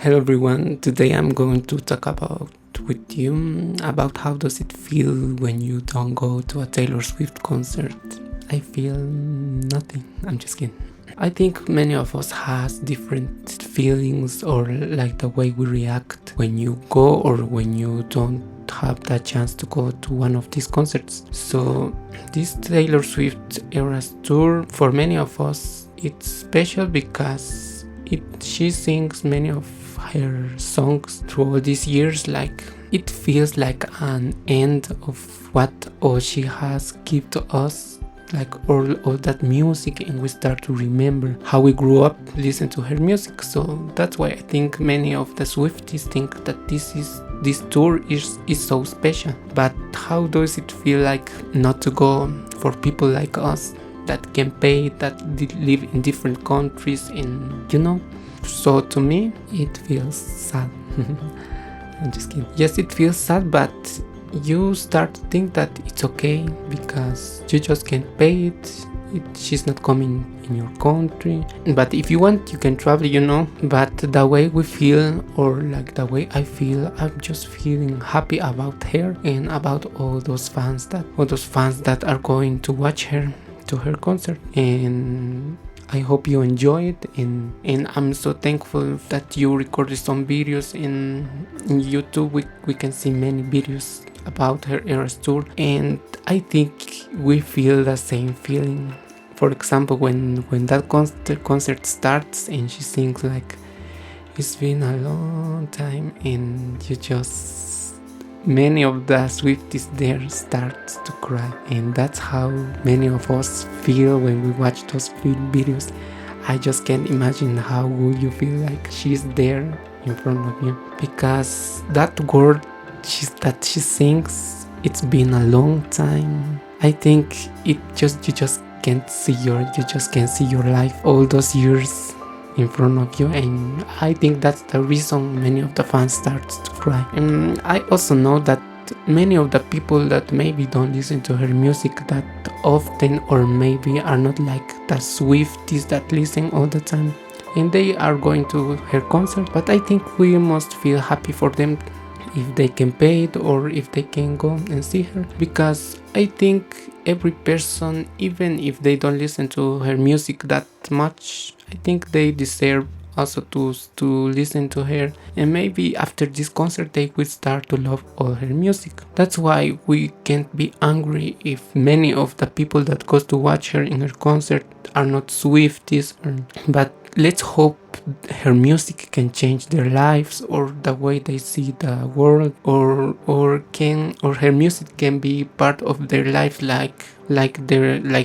Hello everyone, today I'm going to talk with you about how does it feel when you don't go to a Taylor Swift concert. I feel nothing, I'm just kidding. I think many of us has different feelings or like the way we react when you go or when you don't have the chance to go to one of these concerts. So this Taylor Swift ERAS tour, for many of us, it's special because she sings many of her songs through all these years. Like it feels like an end of what all she has given to us, like all that music, and we start to remember how we grew up listening to her music. So that's why I think many of the Swifties think that this tour is so special. But how does it feel like not to go for people like us that can pay, that live in different countries, and so to me it feels sad. I'm just kidding. Yes, it feels sad, but you start to think that it's okay because you just can't pay it. She's not coming in your country, but if you want you can travel. But the way we feel, or like the way I feel, I'm just feeling happy about her and about all those fans that are going to watch her to her concert. And I hope you enjoy it, and I'm so thankful that you recorded some videos in YouTube. We can see many videos about her ERAS tour, and I think we feel the same feeling. For example, when that concert starts and she sings like it's been a long time, and many of the Swifties there start to cry, and that's how many of us feel when we watch those videos. I just can't imagine how would you feel like she's there in front of you, because that word that she sings, it's been a long time. I think you just can't see your life all those years in front of you, and I think that's the reason many of the fans start to cry. And I also know that many of the people that maybe don't listen to her music that often, or maybe are not like the Swifties that listen all the time, and they are going to her concert. But I think we must feel happy for them if they can pay it or if they can go and see her, because I think every person, even if they don't listen to her music that much, I think they deserve also to listen to her, and maybe after this concert they will start to love all her music. That's why we can't be angry if many of the people that goes to watch her in her concert are not Swifties, but let's hope her music can change their lives or the way they see the world, or her music can be part of their life, like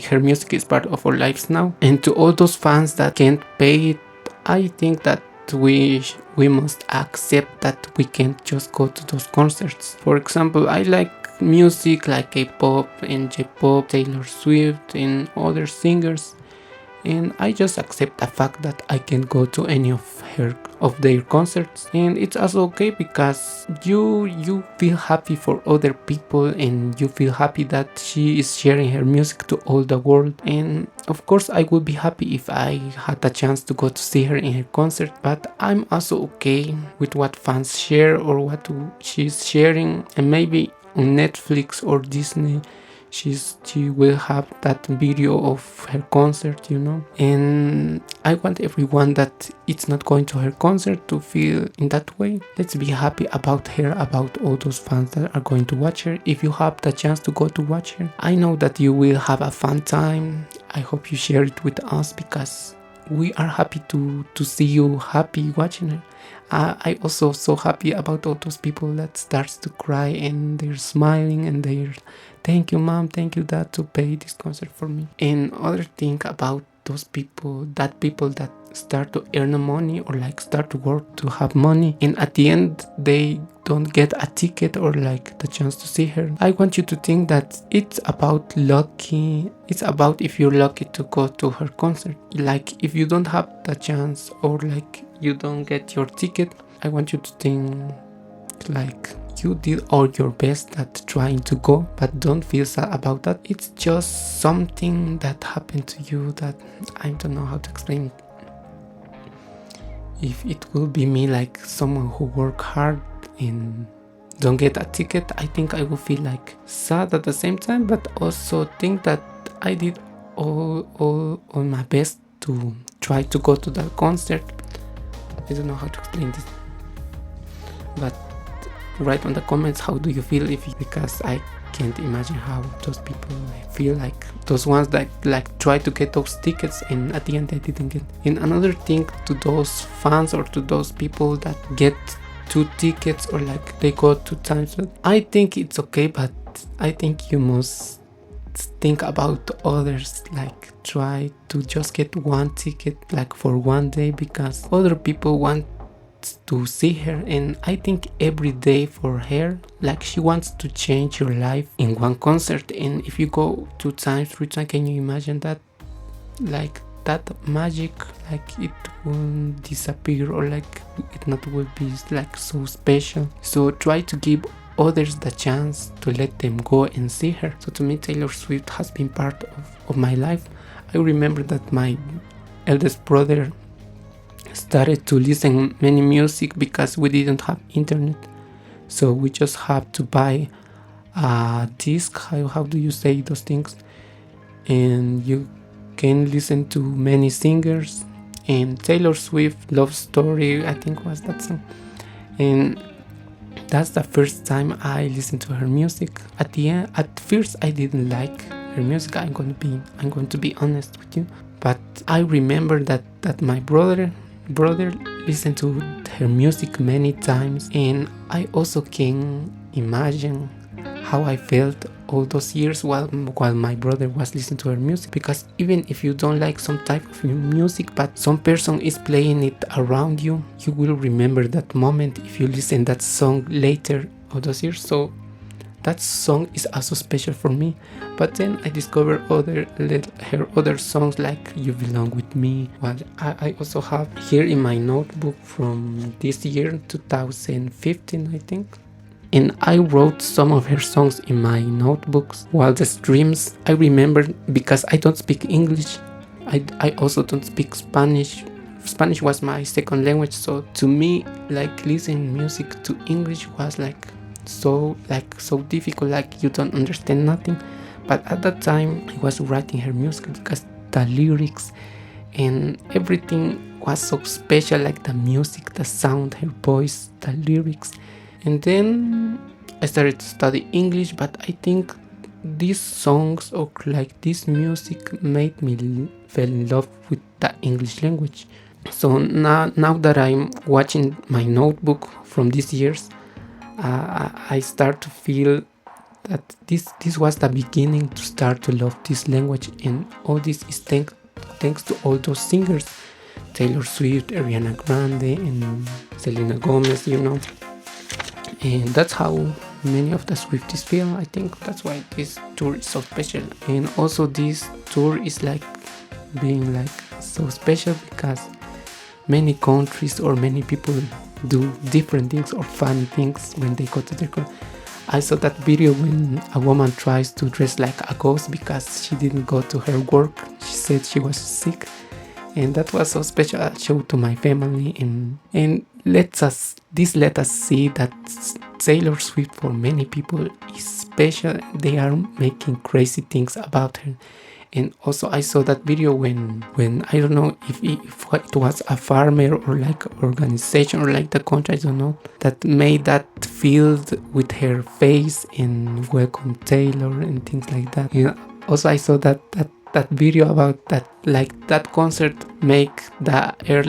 her music is part of our lives now. And to all those fans that can't pay it, I think that we must accept that we can't just go to those concerts. For example, I like music like K-pop and J-pop, Taylor Swift and other singers, and I just accept the fact that I can't go to any of their concerts, and it's also okay because you feel happy for other people, and you feel happy that she is sharing her music to all the world. And of course I would be happy if I had the chance to go to see her in her concert, but I'm also okay with what fans share or what she's sharing, and maybe on Netflix or Disney she will have that video of her concert, and I want everyone that it's not going to her concert to feel in that way. Let's be happy about her, about all those fans that are going to watch her. If you have the chance to go to watch her, I know that you will have a fun time. I hope you share it with us, because we are happy to see you happy watching her. I also so happy about all those people that starts to cry and they're smiling and they're thank you mom, thank you dad to pay this concert for me. And other thing about those people that start to earn money or like start to work to have money, and at the end they don't get a ticket or like the chance to see her. I want you to think that it's about lucky. It's about if you're lucky to go to her concert. Like if you don't have the chance or like you don't get your ticket, I want you to think like you did all your best at trying to go, but don't feel sad about that. It's just something that happened to you that I don't know how to explain. if it will be me, like someone who work hard and don't get a ticket, I think I will feel like sad at the same time, but also think that I did all my best to try to go to that concert. I don't know how to explain this, but write on the comments how do you feel, because I can't imagine how those people feel, like those ones that like try to get those tickets and at the end they didn't get. And another thing to those fans or to those people that get 2 tickets or like they go 2 times, I think it's okay, but I think you must think about others, like try to just get 1 ticket like for 1 day, because other people want to see her, and I think every day for her, like she wants to change your life in 1 concert. And if you go 2 times, 3 times, can you imagine that, like that magic, like it will disappear, or like it not will be like so special. So try to give others the chance to let them go and see her. So to me, Taylor Swift has been part of my life. I remember that my eldest brother started to listen many music because we didn't have internet, so we just have to buy a disc, how do you say those things, and you can listen to many singers. And Taylor Swift Love Story, I think, was that song, and that's the first time I listened to her music. At first I didn't like her music, I'm going to be honest with you, but I remember that my brother listened to her music many times, and I also can imagine how I felt all those years while my brother was listening to her music. Because even if you don't like some type of music, but some person is playing it around you, you will remember that moment if you listen that song later all those years. So that song is also special for me. But then I discovered her other songs like You Belong With Me. Well, I also have here in my notebook from this year, 2015, I think. And I wrote some of her songs in my notebooks. While the streams, I remember, because I don't speak English, I also don't speak Spanish. Spanish was my second language, so to me, like listening music to English was so difficult, like you don't understand nothing. But at that time I was writing her music because the lyrics and everything was so special, like the music, the sound, her voice, the lyrics. And then I started to study English, but I think these songs or like this music made me fall in love with the English language. So now that I'm watching my notebook from these years, I start to feel that this was the beginning to start to love this language, and all this is thanks to all those singers, Taylor Swift, Ariana Grande, and Selena Gomez, and that's how many of the Swifties feel. I think that's why this tour is so special. And also this tour is being so special because many countries or many people do different things or funny things when they go to their country. I saw that video when a woman tries to dress like a ghost because she didn't go to her work. She said she was sick, and that was so special. I showed to my family, and let us see that Taylor Swift for many people is special. They are making crazy things about her. And also I saw that video when I don't know if it was a farmer or like organization or like the country, I don't know, that made that field with her face and welcome Taylor and things like that. And also I saw that video about that, like that concert make the air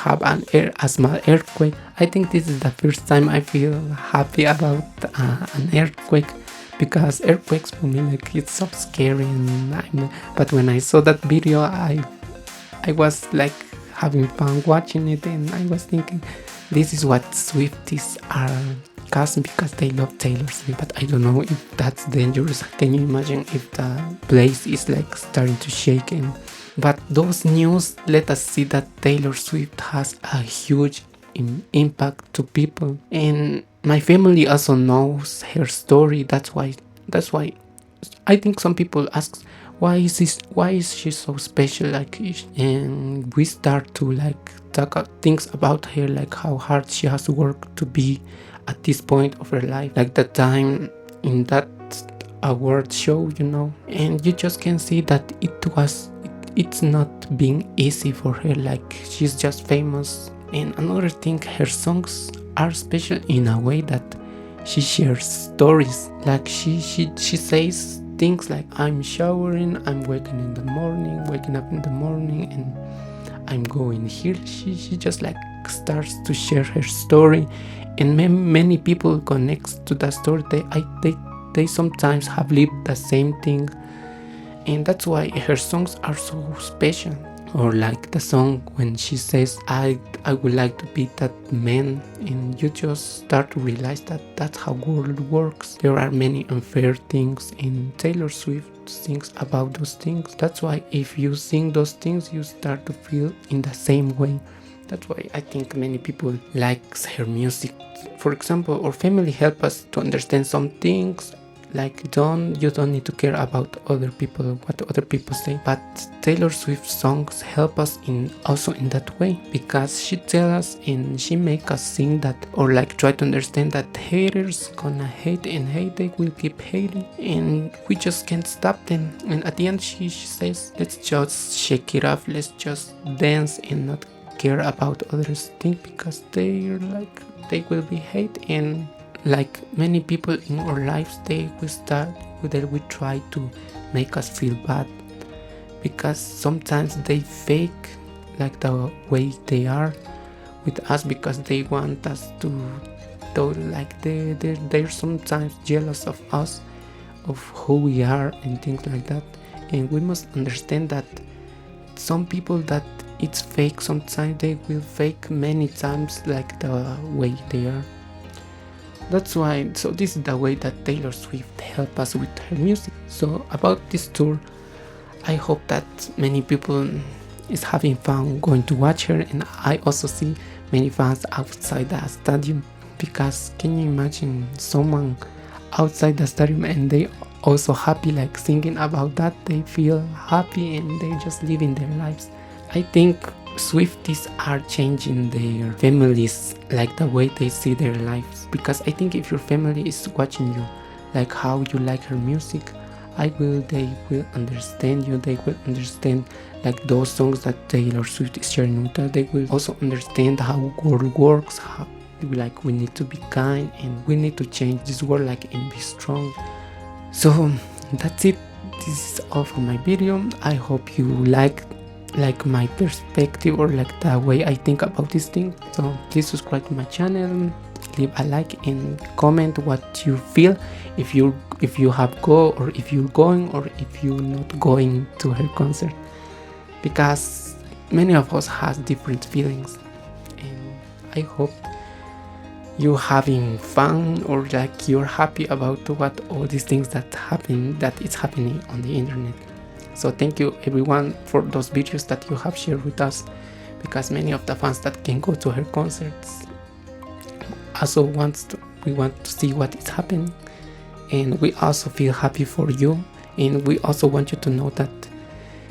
have a small earthquake. I think this is the first time I feel happy about an earthquake, because earthquakes for me it's so scary, but when I saw that video I was having fun watching it, and I was thinking this is what Swifties are causing because they love Taylor Swift. But I don't know if that's dangerous. Can you imagine if the place is starting to shake? But those news let us see that Taylor Swift has a huge impact to people, and my family also knows her story. That's why I think some people ask, why is she so special? And we start to things about her, like how hard she has worked to be at this point of her life, like the time in that award show, and you just can see that it's not being easy for her, like she's just famous. And another thing, her songs are special in a way that she shares stories, like she says things like, I'm showering, I'm waking up in the morning, and I'm going here. She just like starts to share her story, and many people connects to that story. They sometimes have lived the same thing, and that's why her songs are so special. Or like the song when she says, I would like to be that man, and you just start to realize that that's how world works. There are many unfair things, and Taylor Swift sings about those things. That's why if you sing those things, you start to feel in the same way. That's why I think many people likes her music. For example, our family help us to understand some things, like you don't need to care about what other people say. But Taylor Swift songs help us also in that way, because she tells us and she make us sing that, or like try to understand that haters gonna hate, and they will keep hating, and we just can't stop them. And at the end she says, let's just shake it off, let's just dance and not care about others think, because they will be hate. And like many people in our lives, they will try to make us feel bad, because sometimes they fake like the way they are with us, because they want us to like they're sometimes jealous of us, of who we are and things like that. And we must understand that some people that it's fake, sometimes they will fake many times like the way they are. That's why, so this is the way that Taylor Swift helped us with her music. So about this tour, I hope that many people is having fun going to watch her, and I also see many fans outside the stadium, because can you imagine someone outside the stadium and they also happy, like singing about that, they feel happy and they just living their lives. I think Swifties are changing their families, like the way they see their lives, because I think if your family is watching you, like how you like her music, they will understand you. They will understand like those songs that Taylor Swift is sharing with us. They will also understand how world works, how like we need to be kind and we need to change this world, like, and be strong. So that's it. This is all for my video. I hope you like my perspective, or like the way I think about this thing. So please subscribe to my channel, leave a like, and comment what you feel, if you have go, or if you're going, or if you're not going to her concert, because many of us has different feelings, and I hope you having fun, or like you're happy about what all these things that it's happening on the internet. So thank you everyone for those videos that you have shared with us, because many of the fans that can go to her concerts also we want to see what is happening, and we also feel happy for you, and we also want you to know that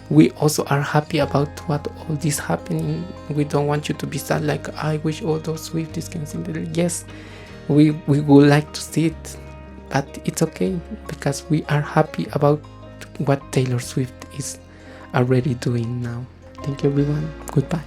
we also are happy about what all this happening. We don't want you to be sad, like I wish all those Swifties can sing there. Yes, we would like to see it, but it's okay, because we are happy about what Taylor Swift is already doing now. Thank you everyone. Goodbye.